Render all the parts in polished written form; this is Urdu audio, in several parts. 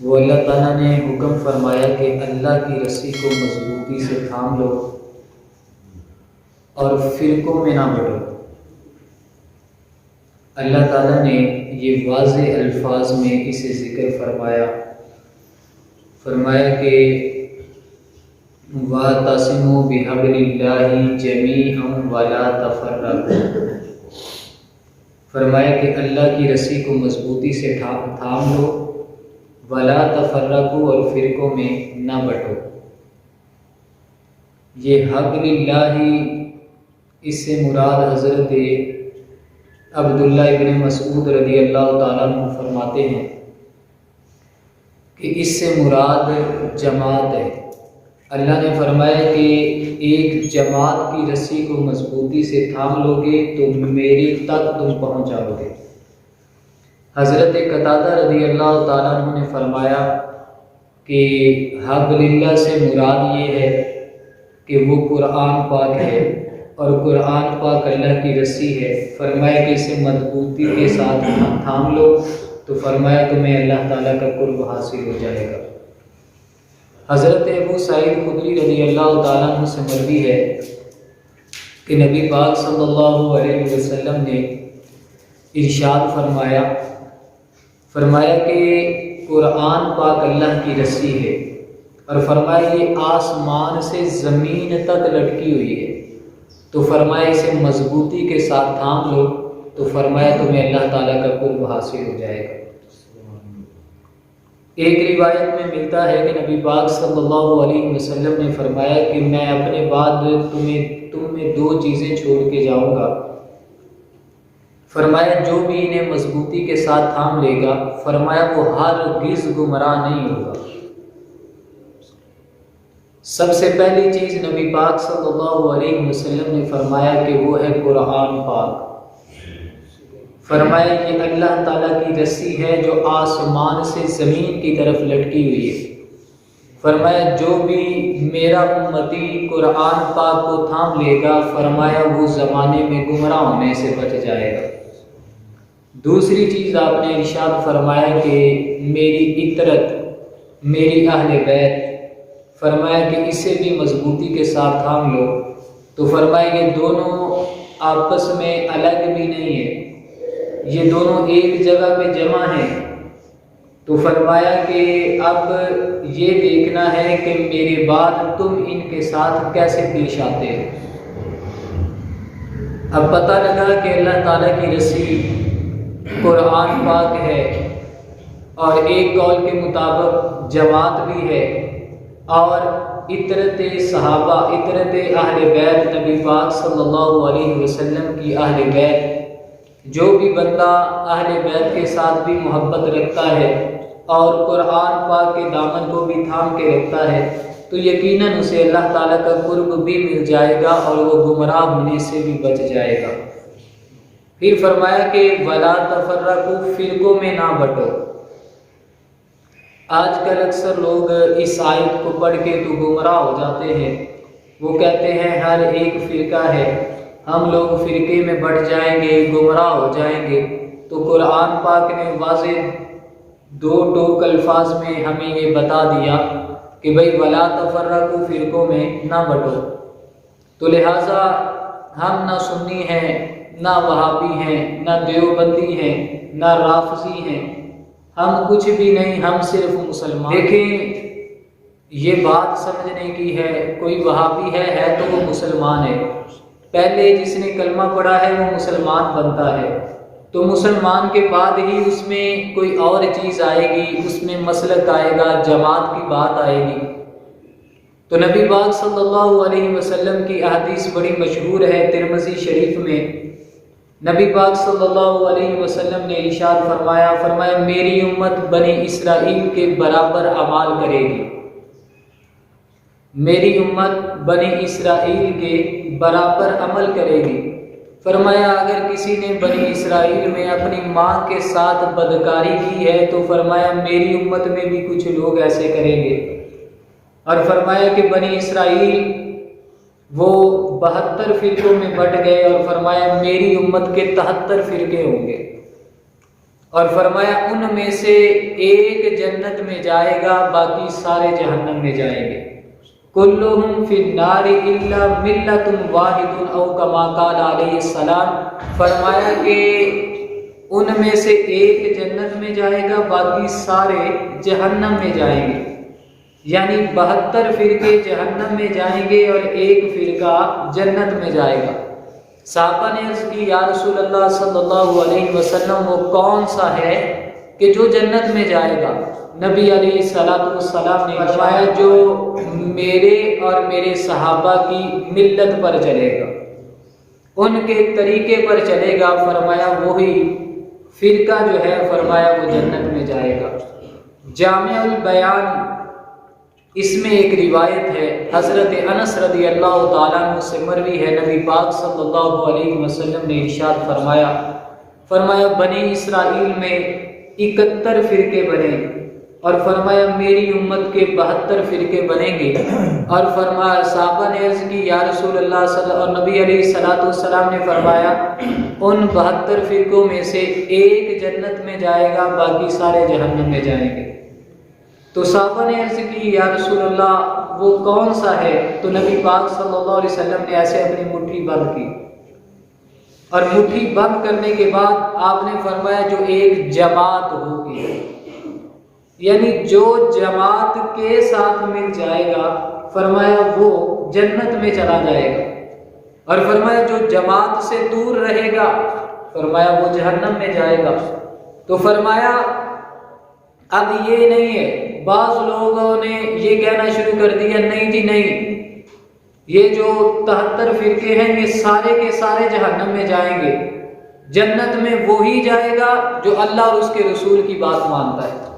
وہ اللہ تعالیٰ نے حکم فرمایا کہ اللہ کی رسی کو مضبوطی سے تھام لو اور فرقوں میں نہ بٹو۔ اللہ تعالیٰ نے یہ واضح الفاظ میں اسے ذکر فرمایا کہ وَاعْتَصِمُوا بِحَبْلِ اللَّهِ جَمِيعًا وَلَا تَفَرَّقُوا، فرمایا کہ اللہ کی رسی کو مضبوطی سے تھام لو، وَلَا تَفَرَّقُوا، اور فرقوں میں نہ بٹو۔ یہ حبل اللہ، اس سے مراد حضرت عبداللہ ابن مسعود رضی اللہ تعالیٰ عنہ فرماتے ہیں کہ اس سے مراد جماعت ہے۔ اللہ نے فرمایا کہ ایک جماعت کی رسی کو مضبوطی سے تھام لو گے تو میری تک تم پہنچ جاؤ گے۔ حضرت قتادہ رضی اللہ تعالیٰ عنہ نے فرمایا کہ حبل اللہ سے مراد یہ ہے کہ وہ قرآن پاک ہے، اور قرآن پاک اللہ کی رسی ہے۔ فرمایا کہ اسے مضبوطی کے ساتھ تھام لو تو فرمایا تمہیں اللہ تعالیٰ کا قرب حاصل ہو جائے گا۔ حضرت ابو سعید خدری رضی اللہ تعالیٰ عنہ سے مروی ہے کہ نبی پاک صلی اللہ علیہ وسلم نے ارشاد فرمایا کہ قرآن پاک اللہ کی رسی ہے، اور فرمایا یہ آسمان سے زمین تک لٹکی ہوئی ہے، تو فرمایا اسے مضبوطی کے ساتھ تھام لو تو فرمایا تمہیں اللہ تعالیٰ کا قرب حاصل ہو جائے گا۔ ایک روایت میں ملتا ہے کہ نبی پاک صلی اللہ علیہ وسلم نے فرمایا کہ میں اپنے بعد تم میں دو چیزیں چھوڑ کے جاؤں گا۔ فرمایا جو بھی انہیں مضبوطی کے ساتھ تھام لے گا، فرمایا وہ ہرگز گمراہ نہیں ہوگا۔ سب سے پہلی چیز نبی پاک صلی اللہ علیہ وسلم نے فرمایا کہ وہ ہے قرآن پاک۔ فرمایا یہ اللہ تعالیٰ کی رسی ہے جو آسمان سے زمین کی طرف لٹکی ہوئی ہے۔ فرمایا جو بھی میرا امتی قرآن پاک کو تھام لے گا، فرمایا وہ زمانے میں گمراہ ہونے سے بچ جائے گا۔ دوسری چیز آپ نے ارشاد فرمایا کہ میری عطرت، میری اہل بیت، فرمایا کہ اسے بھی مضبوطی کے ساتھ تھام لو، تو فرمایا یہ دونوں آپس میں الگ بھی نہیں ہے، یہ دونوں ایک جگہ پہ جمع ہیں۔ تو فرمایا کہ اب یہ دیکھنا ہے کہ میرے بعد تم ان کے ساتھ کیسے پیش آتے ہو۔ اب پتہ لگا کہ اللہ تعالیٰ کی رسی قرآن پاک ہے، اور ایک قول کے مطابق جماعت بھی ہے، اور عطرت صحابہ، عطرت اہل بیت، نبی پاک صلی اللہ علیہ وسلم کی اہل بیت، جو بھی بندہ اہل بیت کے ساتھ بھی محبت رکھتا ہے اور قرآن پاک کے دامن کو بھی تھام کے رکھتا ہے، تو یقیناً اسے اللہ تعالیٰ کا قرب بھی مل جائے گا اور وہ گمراہ ہونے سے بھی بچ جائے گا۔ پھر فرمایا کہ وَلَا تَفَرَّقُوا، فرقوں میں نہ بٹو۔ آج کل اکثر لوگ اس آیت کو پڑھ کے تو گمراہ ہو جاتے ہیں، وہ کہتے ہیں ہر ایک فرقہ ہے، ہم لوگ فرقے میں بٹ جائیں گے، گمراہ ہو جائیں گے۔ تو قرآن پاک نے واضح دو ٹوک الفاظ میں ہمیں یہ بتا دیا کہ بھئی وَلَا تَفَرَّقُوا، فرقوں میں نہ بٹو۔ تو لہٰذا ہم نہ سنی ہیں، نہ وہابی ہیں، نہ دیوبندی ہیں، نہ رافضی ہیں، ہم کچھ بھی نہیں، ہم صرف مسلمان۔ دیکھیں یہ بات سمجھنے کی ہے، کوئی وہابی ہے تو وہ مسلمان ہے، پہلے جس نے کلمہ پڑھا ہے وہ مسلمان بنتا ہے، تو مسلمان کے بعد ہی اس میں کوئی اور چیز آئے گی، اس میں مسلک آئے گا، جماعت کی بات آئے گی۔ تو نبی پاک صلی اللہ علیہ وسلم کی احادیث بڑی مشہور ہے، ترمذی شریف میں نبی پاک صلی اللہ علیہ وسلم نے ارشاد فرمایا میری امت بنی اسرائیل کے برابر اعمال کرے گی، میری امت بنی اسرائیل کے برابر عمل کرے گی۔ فرمایا اگر کسی نے بنی اسرائیل میں اپنی ماں کے ساتھ بدکاری کی ہے تو فرمایا میری امت میں بھی کچھ لوگ ایسے کریں گے، اور فرمایا کہ بنی اسرائیل وہ 72 فرقوں میں بٹ گئے، اور فرمایا میری امت کے 73 فرقے ہوں گے۔ اور فرمایا ان میں سے ایک جنت میں جائے گا، باقی سارے جہنم میں جائیں گے۔ کلہم فی النار الا ملۃ واحد او کما قال علیہ السلام، فرمایا کہ ان میں سے ایک جنت میں جائے گا، باقی سارے جہنم میں جائیں گے، یعنی 72 فرقے جہنم میں جائیں گے اور ایک فرقہ جنت میں جائے گا۔ صحابہ نے عرض کی یا رسول اللہ صلی اللہ علیہ وسلم وہ کون سا ہے کہ جو جنت میں جائے گا؟ نبی علیہ السلام نے فرمایا جو میرے اور میرے صحابہ کی ملت پر چلے گا، ان کے طریقے پر چلے گا، فرمایا وہی فرقہ جو ہے فرمایا وہ جنت میں جائے گا۔ جامع البیان اس میں ایک روایت ہے، حضرت انس رضی اللہ تعالیٰ عنہ سے مروی ہے، نبی پاک صلی اللہ علیہ وسلم نے ارشاد فرمایا بنی اسرائیل میں 71 فرقے بنے، اور فرمایا میری امت کے 72 فرقے بنیں گے، اور فرمایا صحابہ نے عرض کی یا رسول اللہ صلی اللہ علیہ وسلم، اور نبی علیہ السلام نے فرمایا ان 72 فرقوں میں سے ایک جنت میں جائے گا، باقی سارے جہنم میں جائیں گے۔ تو صحابہ نے عرض کی یا رسول اللہ وہ کون سا ہے؟ تو نبی پاک صلی اللہ علیہ وسلم نے ایسے اپنی مٹھی بند کی، اور مٹھی بند کرنے کے بعد آپ نے فرمایا جو ایک جماعت ہوگی، یعنی جو جماعت کے ساتھ مل جائے گا فرمایا وہ جنت میں چلا جائے گا، اور فرمایا جو جماعت سے دور رہے گا فرمایا وہ جہنم میں جائے گا۔ تو فرمایا اب یہ نہیں ہے، بعض لوگوں نے یہ کہنا شروع کر دیا نہیں جی نہیں، یہ جو 73 فرقے ہیں یہ سارے کے سارے جہنم میں جائیں گے، جنت میں وہی جائے گا جو اللہ اور اس کے رسول کی بات مانتا ہے۔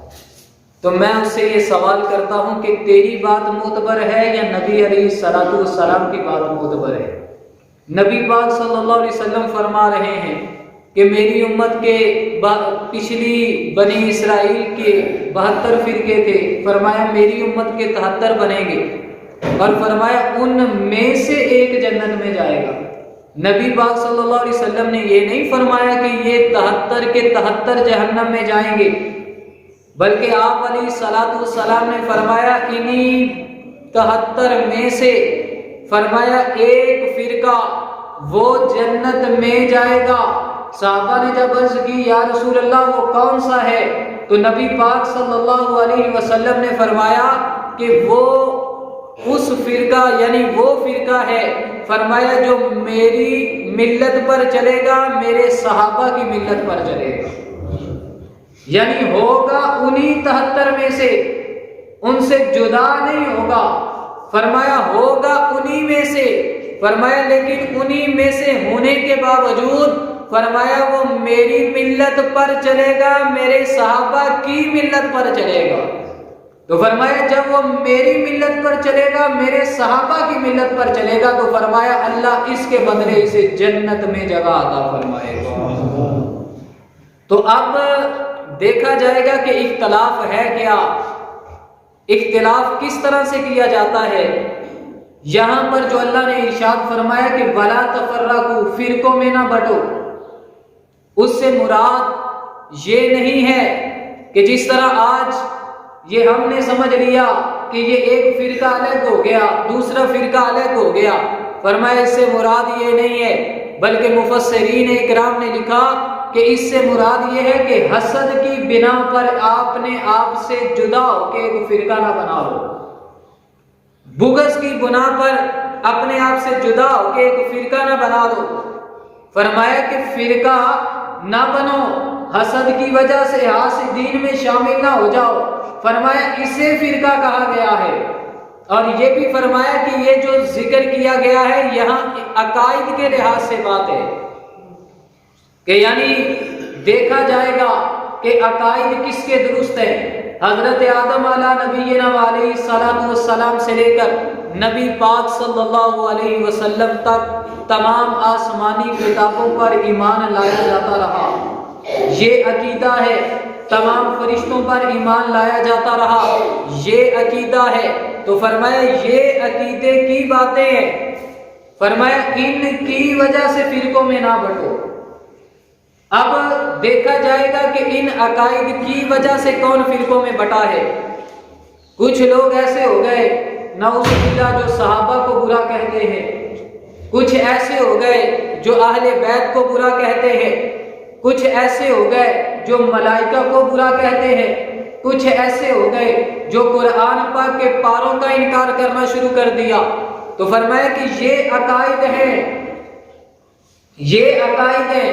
تو میں اس سے یہ سوال کرتا ہوں کہ تیری بات معتبر ہے یا نبی علیہ السلام کی بات معتبر ہے؟ نبی پاک صلی اللہ علیہ وسلم فرما رہے ہیں کہ میری امت کے پچھلی بنی اسرائیل کے 72 فرقے تھے، فرمایا میری امت کے 73 بنیں گے، اور فرمایا ان میں سے ایک جنت میں جائے گا۔ نبی پاک صلی اللہ علیہ وسلم نے یہ نہیں فرمایا کہ یہ 73 کے 73 جہنم میں جائیں گے، بلکہ آپ علیہ السلام نے فرمایا انہی 73 میں سے فرمایا ایک فرقہ وہ جنت میں جائے گا۔ صحابہ نے جب عرض کی یا رسول اللہ وہ کون سا ہے؟ تو نبی پاک صلی اللہ علیہ وسلم نے فرمایا کہ وہ اس فرقہ یعنی وہ فرقہ ہے فرمایا جو میری ملت پر چلے گا، میرے صحابہ کی ملت پر چلے گا، یعنی ہوگا انہی 73 میں سے، ان سے جدا نہیں ہوگا، فرمایا ہوگا انہی میں سے، فرمایا لیکن انہی میں سے ہونے کے باوجود فرمایا وہ میری ملت پر چلے گا، میرے صحابہ کی ملت پر چلے گا۔ تو فرمایا جب وہ میری ملت پر چلے گا، میرے صحابہ کی ملت پر چلے گا، تو فرمایا اللہ اس کے بدلے اسے جنت میں جگہ عطا فرمائے گا۔ تو اب دیکھا جائے گا کہ اختلاف ہے کیا، اختلاف کس طرح سے کیا جاتا ہے۔ یہاں پر جو اللہ نے ارشاد فرمایا کہ وَلَا تَفَرَّقُوا، فرقوں میں نہ بٹو، اس سے مراد یہ نہیں ہے کہ جس طرح آج یہ ہم نے سمجھ لیا کہ یہ ایک فرقہ الگ ہو گیا، دوسرا فرقہ الگ ہو گیا، فرمایا اس سے مراد یہ نہیں ہے، بلکہ مفسرین اکرام نے لکھا کہ اس سے مراد یہ ہے کہ حسد کی بنا پر آپ نے آپ سے جدا ہو کے ایک فرقہ نہ بنا ہو، بغض کی بنا پر اپنے آپ سے جدا ہو کے ایک فرقہ نہ بنا دو، فرمایا کہ فرقہ نہ بنو، حسد کی وجہ سے حاسدین میں شامل نہ ہو جاؤ، فرمایا اسے فرقہ کہا گیا ہے۔ اور یہ بھی فرمایا کہ یہ جو ذکر کیا گیا ہے یہاں عقائد کے لحاظ سے بات ہے، کہ یعنی دیکھا جائے گا کہ عقائد کس کے درست ہیں۔ حضرت آدم علیہ نبینا علیہ السلام سے لے کر نبی پاک صلی اللہ علیہ وسلم تک تمام آسمانی کتابوں پر ایمان لایا جاتا رہا، یہ عقیدہ ہے، تمام فرشتوں پر ایمان لایا جاتا رہا، یہ عقیدہ ہے۔ تو فرمایا یہ عقیدے کی باتیں ہیں، فرمایا ان کی وجہ سے فرقوں میں نہ بٹو۔ اب دیکھا جائے گا کہ ان عقائد کی وجہ سے کون فرقوں میں بٹا ہے۔ کچھ لوگ ایسے ہو گئے نعوذ باللہ جو صحابہ کو برا کہتے ہیں، کچھ ایسے ہو گئے جو اہل بیت کو برا کہتے ہیں، کچھ ایسے ہو گئے جو ملائکہ کو برا کہتے ہیں، کچھ ایسے ہو گئے جو قرآن پاک کے پاروں کا انکار کرنا شروع کر دیا۔ تو فرمایا کہ یہ عقائد ہیں، یہ عقائد ہیں۔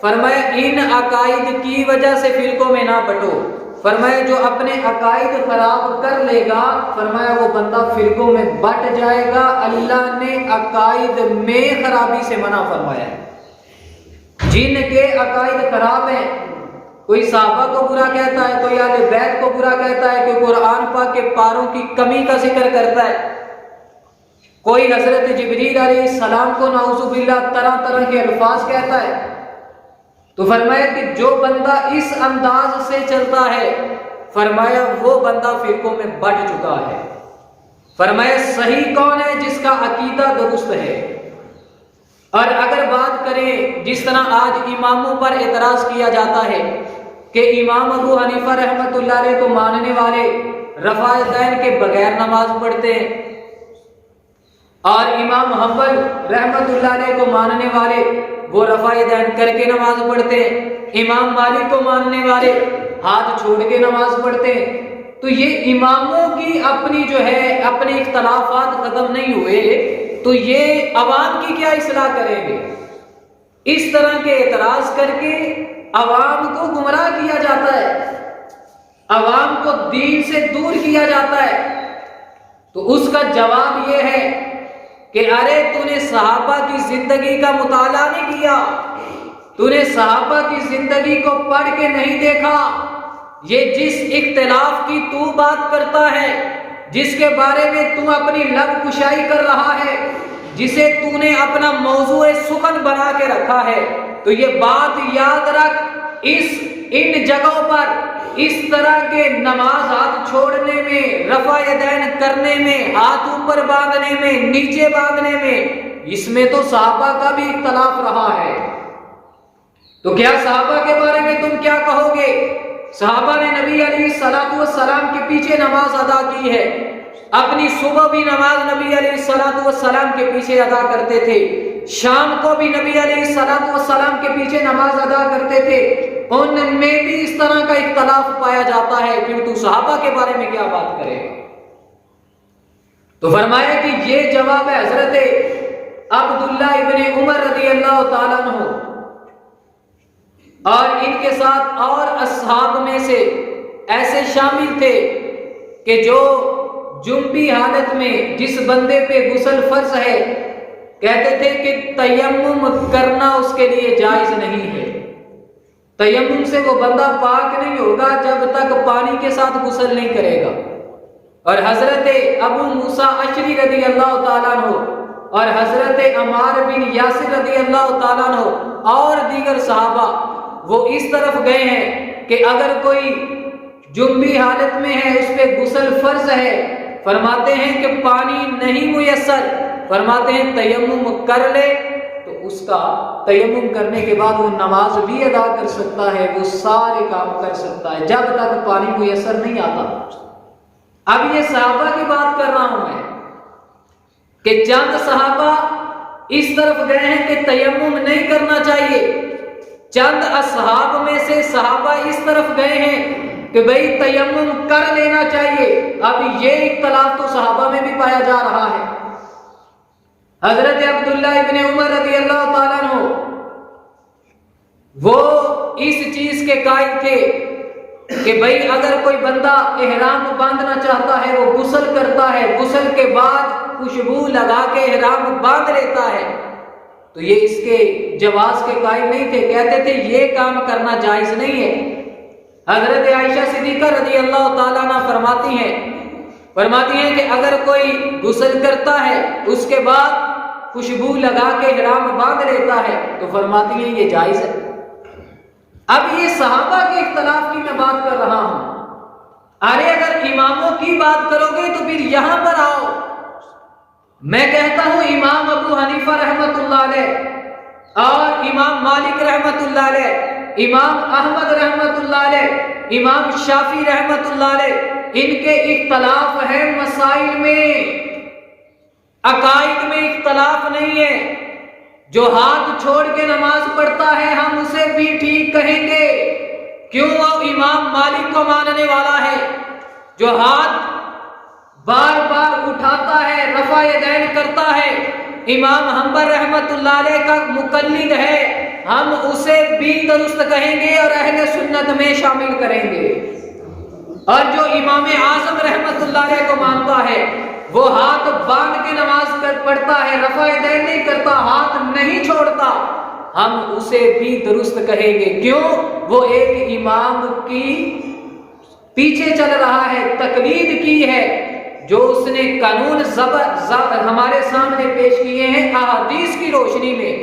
فرمایا ان عقائد کی وجہ سے فرقوں میں نہ بٹو۔ فرمایا جو اپنے عقائد خراب کر لے گا، فرمایا وہ بندہ فرقوں میں بٹ جائے گا۔ اللہ نے عقائد میں خرابی سے منع فرمایا ہے۔ جن کے عقائد خراب ہیں، کوئی صحابہ کو برا کہتا ہے، کوئی اہل بیت کو برا کہتا ہے، کوئی قرآن پاک کے پاروں کی کمی کا ذکر کرتا ہے، کوئی حضرت جبریل علیہ السلام کو نعوذ باللہ طرح طرح کے الفاظ کہتا ہے، تو فرمایا کہ جو بندہ اس انداز سے چلتا ہے، فرمایا وہ بندہ فرقوں میں بٹ چکا ہے۔ فرمایا صحیح کون ہے؟ جس کا عقیدہ درست ہے۔ اور اگر بات کریں جس طرح آج اماموں پر اعتراض کیا جاتا ہے کہ امام ابو حنیفہ رحمۃ اللہ علیہ کو ماننے والے رفع دین کے بغیر نماز پڑھتے ہیں، اور امام حنبل رحمۃ اللہ علیہ کو ماننے والے وہ رفع دین کر کے نماز پڑھتے ہیں، امام مالک کو ماننے والے ہاتھ چھوڑ کے نماز پڑھتے ہیں۔ تو یہ اماموں کی اپنی جو ہے اپنے اختلافات ختم نہیں ہوئے، تو یہ عوام کی کیا اصلاح کریں گے؟ اس طرح کے اعتراض کر کے عوام کو گمراہ کیا جاتا ہے، عوام کو دین سے دور کیا جاتا ہے۔ تو اس کا جواب یہ ہے کہ ارے تو نے صحابہ کی زندگی کا مطالعہ نہیں کیا، تو نے صحابہ کی زندگی کو پڑھ کے نہیں دیکھا۔ یہ جس اختلاف کی تو بات کرتا ہے، جس کے بارے میں تو اپنی لب کشائی کر رہا ہے، جسے تو نے اپنا موضوع سخن بنا کے رکھا ہے، تو یہ بات یاد رکھ، ان جگہوں پر اس طرح کے نماز ہاتھ چھوڑنے میں، رفع یدین کرنے میں، ہاتھ اوپر باندھنے میں، نیچے باندھنے میں، اس میں تو صحابہ کا بھی اختلاف رہا ہے۔ تو کیا صحابہ کے بارے میں تم کیا کہو گے؟ صحابہ نے نبی علیہ الصلوۃ والسلام کے پیچھے نماز ادا کی ہے، اپنی صبح بھی نماز نبی علیہ الصلوۃ والسلام کے پیچھے ادا کرتے تھے، شام کو بھی نبی علیہ الصلوۃ والسلام کے پیچھے نماز ادا کرتے تھے، ان میں بھی اس طرح کا اختلاف پایا جاتا ہے، پھر تو صحابہ کے بارے میں کیا بات کرے گا؟ تو فرمایا کہ یہ جواب ہے حضرت عبداللہ ابن عمر رضی اللہ تعالیٰ عنہ اور ان کے ساتھ اور اصحاب میں سے ایسے شامل تھے کہ جو جنبی حالت میں جس بندے پہ غسل فرض ہے، کہتے تھے کہ تیمم کرنا اس کے لیے جائز نہیں ہے، تیمم سے وہ بندہ پاک نہیں ہوگا جب تک پانی کے ساتھ غسل نہیں کرے گا۔ اور حضرت ابو موسیٰ اشعری رضی اللہ تعالیٰ عنہ اور حضرت عمار بن یاسر رضی اللہ تعالیٰ عنہ اور دیگر صحابہ وہ اس طرف گئے ہیں کہ اگر کوئی جنبی حالت میں ہے، اس پہ غسل فرض ہے، فرماتے ہیں کہ پانی نہیں میسر، فرماتے ہیں تیمم کر لے، تو اس کا تیمم کرنے کے بعد وہ نماز بھی ادا کر سکتا ہے، وہ سارے کام کر سکتا ہے جب تک پانی میسر نہیں آتا۔ اب یہ صحابہ کی بات کر رہا ہوں میں کہ چند صحابہ اس طرف گئے ہیں کہ تیمم نہیں کرنا چاہیے، چند اصحاب میں سے صحابہ اس طرف گئے ہیں کہ بھئی تیمم کر لینا چاہیے۔ اب یہ اختلاف تو صحابہ میں بھی پایا جا رہا ہے۔ حضرت عبداللہ ابن عمر رضی اللہ تعالیٰ عنہ وہ اس چیز کے قائل تھے کہ بھئی اگر کوئی بندہ احرام باندھنا چاہتا ہے، وہ غسل کرتا ہے، غسل کے بعد خوشبو لگا کے احرام باندھ لیتا ہے، تو یہ اس کے جواز کے قائل نہیں تھے، کہتے تھے یہ کام کرنا جائز نہیں ہے۔ حضرت عائشہ صدیقہ رضی اللہ تعالیٰ عنہ فرماتی ہیں کہ اگر کوئی غسل کرتا ہے اس کے بعد خوشبو لگا کے احرام باندھ لیتا ہے تو فرماتی ہیں یہ جائز ہے۔ اب یہ صحابہ کے اختلاف کی میں بات کر رہا ہوں، ارے اگر اماموں کی بات کرو گے تو پھر یہاں پر آؤ، میں کہتا ہوں امام ابو حنیفہ رحمۃ اللہ علیہ اور امام مالک رحمت اللہ علیہ، امام احمد رحمت اللہ علیہ، امام شافعی رحمت اللہ علیہ، ان کے اختلاف ہے مسائل میں، عقائد میں اختلاف نہیں ہے۔ جو ہاتھ چھوڑ کے نماز پڑھتا ہے ہم اسے بھی ٹھیک کہیں گے، کیوں؟ وہ امام مالک کو ماننے والا ہے۔ جو ہاتھ بار بار اٹھاتا ہے، رفع یدین کرتا ہے، امام حنبل رحمت اللہ علیہ کا مقلد ہے، ہم اسے بھی درست کہیں گے اور اہل سنت میں شامل کریں گے۔ اور جو امام اعظم رحمت اللہ علیہ کو مانتا ہے، وہ ہاتھ باندھ کے نماز پڑھتا ہے، رفع یدین نہیں کرتا، ہاتھ نہیں چھوڑتا، ہم اسے بھی درست کہیں گے، کیوں؟ وہ ایک امام کی پیچھے چل رہا ہے، تقلید کی ہے، جو اس نے قانون ہمارے سامنے پیش کیے ہیں احادیث کی روشنی میں،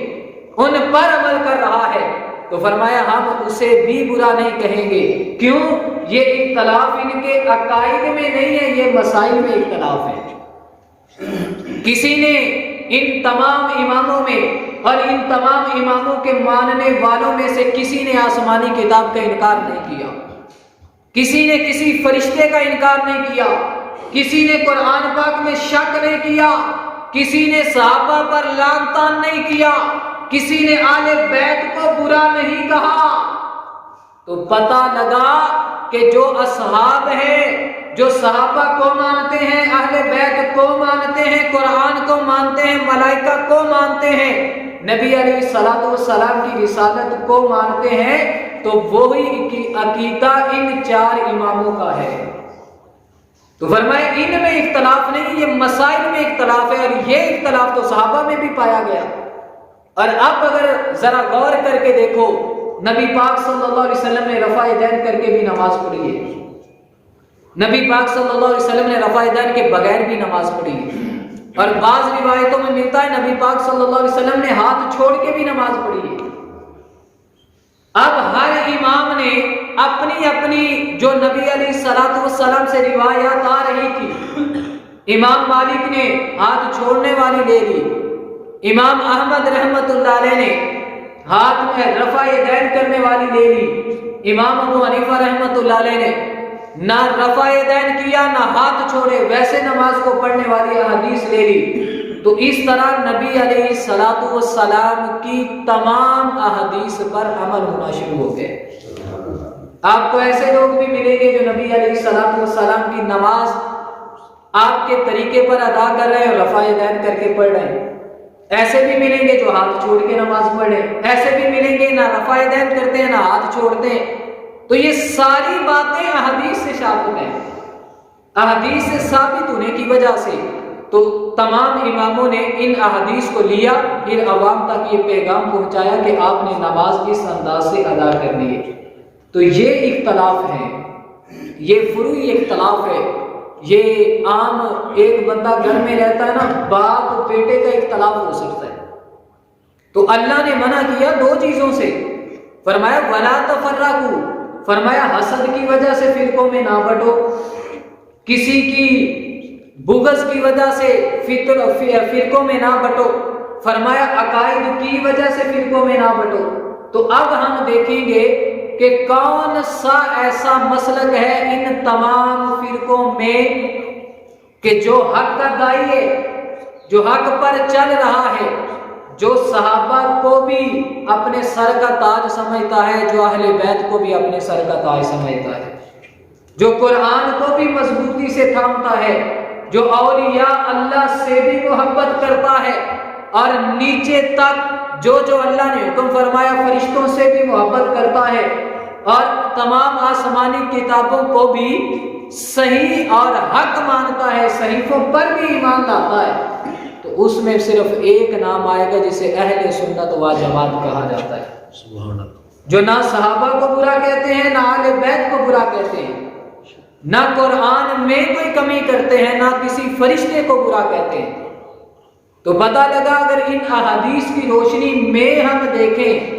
ان پر عمل کر رہا ہے، تو فرمایا ہم اسے بھی برا نہیں کہیں گے، کیوں؟ یہ اختلاف ان کے عقائد میں نہیں ہے، یہ مسائل میں اختلاف ہے۔ کسی نے ان تمام اماموں میں اور ان تمام اماموں کے ماننے والوں میں سے کسی نے آسمانی کتاب کا انکار نہیں کیا، کسی نے کسی فرشتے کا انکار نہیں کیا، کسی نے قرآن پاک میں شک نہیں کیا، کسی نے صحابہ پر لعن طعن نہیں کیا، کسی نے آل بیت کو برا نہیں کہا۔ تو پتہ لگا کہ جو اصحاب ہیں، جو صحابہ کو مانتے ہیں، اہل بیت کو مانتے ہیں، قرآن کو مانتے ہیں، ملائکہ کو مانتے ہیں، نبی علیہ الصلوۃ والسلام کی رسالت کو مانتے ہیں، تو وہی عقیدہ ان چار اماموں کا ہے۔ تو فرمائے ان میں اختلاف نہیں، یہ مسائل میں اختلاف ہے، اور یہ اختلاف تو صحابہ میں بھی پایا گیا۔ اور اب اگر ذرا غور کر کے دیکھو، نبی پاک صلی اللہ علیہ وسلم نے رفع یدین کر کے بھی نماز پڑھی ہے، نبی پاک صلی اللہ علیہ وسلم نے رفع یدین کے بغیر بھی نماز پڑھی ہے، اور بعض روایتوں میں ملتا ہے نبی پاک صلی اللہ علیہ وسلم نے ہاتھ چھوڑ کے بھی نماز پڑھی ہے۔ اب ہر امام نے اپنی اپنی جو نبی علیہ الصلوۃ والسلام سے روایات آ رہی تھی، امام مالک نے ہاتھ چھوڑنے والی لے لی، امام احمد رحمت اللہ علیہ نے ہاتھ میں رفع یدین کرنے والی لے لی، امام ابو حنیفہ رحمت اللہ علیہ نے نہ رفع یدین کیا نہ ہاتھ چھوڑے، ویسے نماز کو پڑھنے والی احادیث لے لی۔ تو اس طرح نبی علیہ الصلوۃ والسلام کی تمام احادیث پر عمل ہونا شروع ہو گئے۔ آپ کو ایسے لوگ بھی ملیں گے جو نبی علیہ الصلوۃ والسلام کی نماز آپ کے طریقے پر ادا کر رہے ہیں اور رفع یدین کر کے پڑھ رہے ہیں، ایسے بھی ملیں گے جو ہاتھ چھوڑ کے نماز پڑھیں، ایسے بھی ملیں گے نہ رفع یدین کرتے ہیں نہ ہاتھ چھوڑتے ہیں۔ تو یہ ساری باتیں احادیث سے ثابت ہیں، احادیث سے ثابت ہونے کی وجہ سے تو تمام اماموں نے ان احادیث کو لیا، پھر عوام تک یہ پیغام پہنچایا کہ آپ نے نماز اس انداز سے ادا کرنی ہے۔ تو یہ اختلاف ہے، یہ فروعی اختلاف ہے، یہ عام ایک بندہ گھر میں رہتا ہے نا، باپ بیٹے کا اختلاف ہو سکتا ہے۔ تو اللہ نے منع کیا دو چیزوں سے، فرمایا وَلَا تَفَرَّقُوا، فرمایا حسد کی وجہ سے فرقوں میں نہ بٹو، کسی کی بغض کی وجہ سے فرقوں میں نہ بٹو، فرمایا عقائد کی وجہ سے فرقوں میں نہ بٹو۔ تو اب ہم دیکھیں گے کہ کون سا ایسا مسلک ہے ان تمام فرقوں میں کہ جو حق کا داعی ہے، جو حق پر چل رہا ہے، جو صحابہ کو بھی اپنے سر کا تاج سمجھتا ہے، جو اہل بیت کو بھی اپنے سر کا تاج سمجھتا ہے، جو قرآن کو بھی مضبوطی سے تھامتا ہے، جو اولیاء اللہ سے بھی محبت کرتا ہے، اور نیچے تک جو اللہ نے حکم فرمایا فرشتوں سے بھی محبت کرتا ہے، اور تمام آسمانی کتابوں کو بھی صحیح اور حق مانتا ہے، صحیفوں پر بھی ایمان لاتا ہے، تو اس میں صرف ایک نام آئے گا جسے اہل سنت و جماعت کہا جاتا ہے، سبحان اللہ، جو نہ صحابہ کو برا کہتے ہیں نہ اہل بیت کو برا کہتے ہیں، نہ قرآن میں کوئی کمی کرتے ہیں نہ کسی فرشتے کو برا کہتے ہیں۔ تو پتہ لگا اگر ان احادیث کی روشنی میں ہم دیکھیں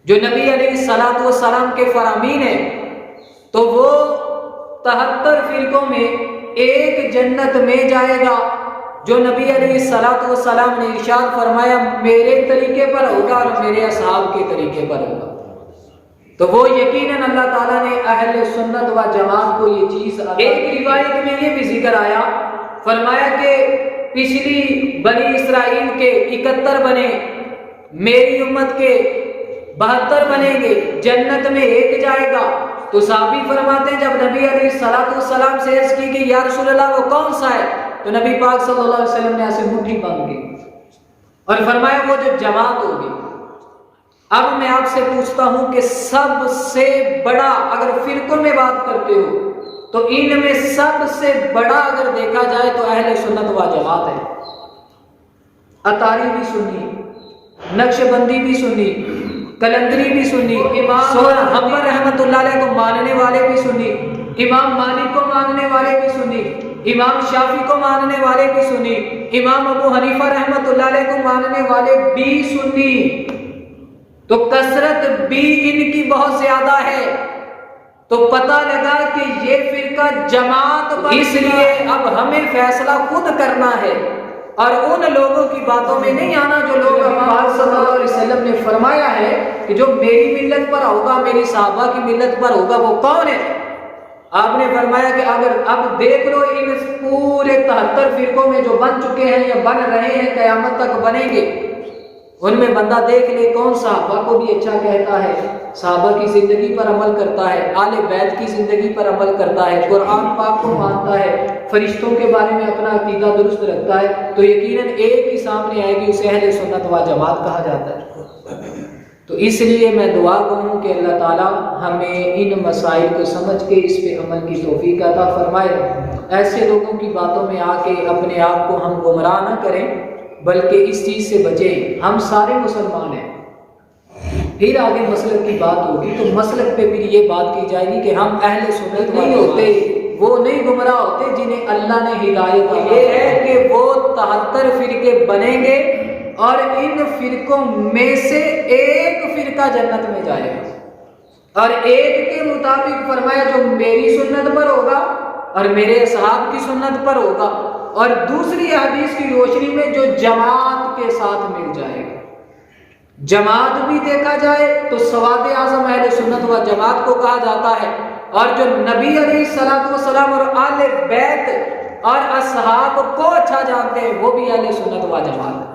جو نبی علیہ الصلوۃ والسلام کے فرامین ہیں، تو وہ 73 فرقوں میں ایک جنت میں جائے گا، جو نبی علیہ الصلوۃ والسلام نے ارشاد فرمایا میرے طریقے پر ہوگا اور میرے اصحاب کے طریقے پر ہوگا، تو وہ یقیناً اللہ تعالیٰ نے اہل سنت و جماعت کو یہ چیز ایک روایت میں یہ بھی ذکر آیا، فرمایا کہ پچھلی بنی اسرائیل کے 71 بنے، میری امت کے 72 بنیں گے، جنت میں ایک جائے گا۔ تو صحابی فرماتے ہیں جب نبی علیہ الصلوۃ والسلام سے عرض کی کہ یا رسول اللہ وہ کون سا ہے، تو نبی پاک صلی اللہ علیہ وسلم نے ایسے مٹھی باندھ دی اور فرمایا وہ جو جماعت ہوگی۔ اب میں آپ سے پوچھتا ہوں کہ سب سے بڑا، اگر فرقوں میں بات کرتے ہو تو ان میں سب سے بڑا اگر دیکھا جائے تو اہل سنت و جماعت ہے۔ اطاری بھی سنی، نقش بندی بھی سنی، کلندری بھی سنی، امام حنبل رحمۃ اللہ علیہ کو ماننے والے بھی سنی، امام مالک کو ماننے والے بھی سنی، امام شافعی کو ماننے والے بھی سنی، امام ابو حنیفہ رحمۃ اللہ علیہ کو ماننے والے بھی سنی۔ تو کثرت بھی ان کی بہت زیادہ ہے، تو پتہ لگا کہ یہ فرقہ جماعت پر، اس لیے اب ہمیں فیصلہ خود کرنا ہے اور ان لوگوں کی باتوں میں نہیں آنا جو لوگ پاک صلی اللہ علیہ وسلم نے فرمایا ہے کہ جو میری ملت پر ہوگا، میری صحابہ کی ملت پر ہوگا، وہ کون ہے؟ آپ نے فرمایا کہ اگر اب دیکھ لو ان پورے 73 فرقوں میں جو بن چکے ہیں یا بن رہے ہیں قیامت تک بنیں گے، ان میں بندہ دیکھ لے کون صحابہ کو بھی اچھا کہتا ہے، صحابہ کی زندگی پر عمل کرتا ہے، آل بیت کی زندگی پر عمل کرتا ہے، قرآن پاک کو مانتا ہے، فرشتوں کے بارے میں اپنا عقیدہ درست رکھتا ہے، تو یقیناً ایک ہی سامنے آئے گی، اسے اہل سنت و جماعت کہا جاتا ہے۔ تو اس لیے میں دعا کروں کہ اللہ تعالیٰ ہمیں ان مسائل کو سمجھ کے اس پہ عمل کی توفیق عطا فرمائے، ایسے لوگوں کی باتوں میں آ کے اپنے آپ کو ہم گمراہ نہ کریں، بلکہ اس چیز سے بچیں۔ ہم سارے مسلمان ہیں، پھر آگے مسلک کی بات ہوگی تو مسلک پہ پھر یہ بات کی جائے گی کہ ہم اہل سنت نہیں ہوتے، وہ نہیں گمراہ ہوتے جنہیں اللہ نے ہدایت دی۔ یہ ہے کہ وہ 73 فرقے بنیں گے اور ان فرقوں میں سے ایک فرقہ جنت میں جائے گا، اور ایک کے مطابق فرمایا جو میری سنت پر ہوگا اور میرے اصحاب کی سنت پر ہوگا، اور دوسری حدیث کی روشنی میں جو جماعت کے ساتھ مل جائے گا۔ جماعت بھی دیکھا جائے تو سواد اعظم اہل سنت و جماعت کو کہا جاتا ہے، اور جو نبی علیہ الصلوۃ والسلام اور آل بیت اور اصحاب کو اچھا جانتے ہیں وہ بھی اہل سنت و جماعت ہے۔